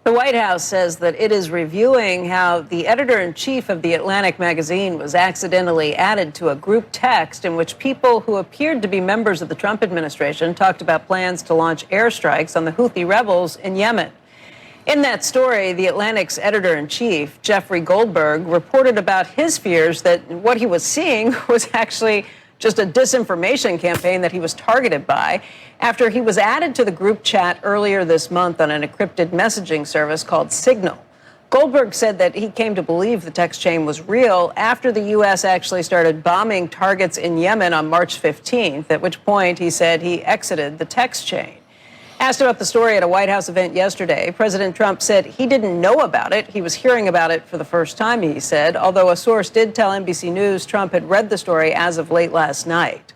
The White House says that it is reviewing how the editor-in-chief of The Atlantic magazine was accidentally added to a group text in which people who appeared to be members of the Trump administration talked about plans to launch airstrikes on the Houthi rebels in Yemen. In that story, The Atlantic's editor-in-chief, Jeffrey Goldberg, reported about his fears that what he was seeing was actually just a disinformation campaign that he was targeted by after he was added to the group chat earlier this month on an encrypted messaging service called Signal. Goldberg said that he came to believe the text chain was real after the U.S. actually started bombing targets in Yemen on March 15th, at which point he said he exited the text chain. Asked about the story at a White House event yesterday, President Trump said he didn't know about it. He was hearing about it for the first time, he said, although a source did tell NBC News Trump had read the story as of late last night.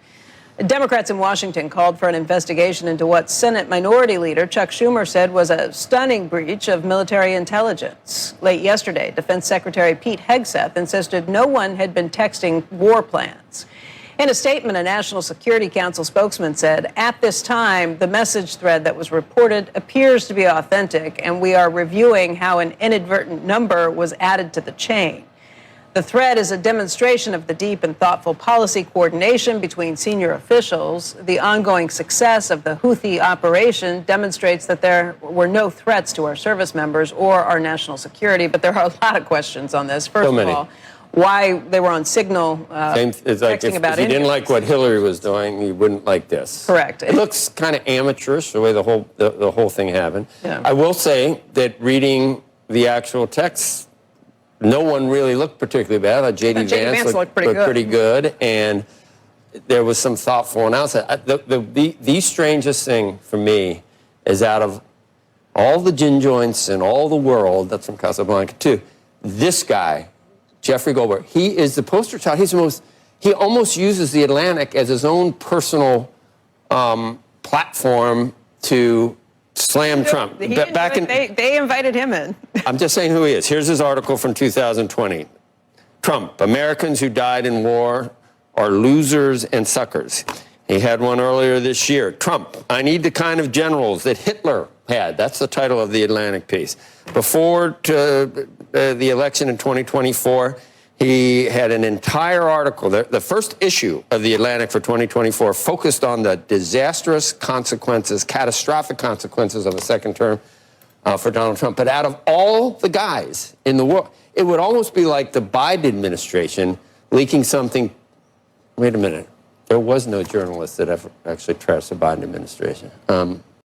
Democrats in Washington called for an investigation into what Senate Minority Leader Chuck Schumer said was a stunning breach of military intelligence. Late yesterday, Defense Secretary Pete Hegseth insisted no one had been texting war plans. In a statement, a National Security Council spokesman said, at this time, the message thread that was reported appears to be authentic, and we are reviewing how an inadvertent number was added to the chain. The thread is a demonstration of the deep and thoughtful policy coordination between senior officials. The ongoing success of the Houthi operation demonstrates that there were no threats to our service members or our national security, but there are a lot of questions on this. First of all, why they were on Signal it's like if you didn't like what Hillary was doing, you wouldn't like this. Correct. It looks kind of amateurish the way the whole thing happened. Yeah. I will say that reading the actual text, no one really looked particularly bad. J.D. Vance looked pretty good, and there was some thoughtful analysis. The strangest thing for me is out of all the gin joints in all the world, that's from Casablanca too, this guy, Jeffrey Goldberg, he is the poster child. He almost uses The Atlantic as his own personal platform to slam Trump. They invited him in. I'm just saying who he is. Here's his article from 2020. Trump, Americans who died in war are losers and suckers. He had one earlier this year. Trump, I need the kind of generals that Hitler had. That's the title of the Atlantic piece. Before the election in 2024, he had an entire article. The first issue of the Atlantic for 2024 focused on the disastrous consequences, catastrophic consequences of a second term for Donald Trump. But out of all the guys in the world, it would almost be like the Biden administration leaking something. Wait a minute. There was no journalist that ever actually trashed the Biden administration.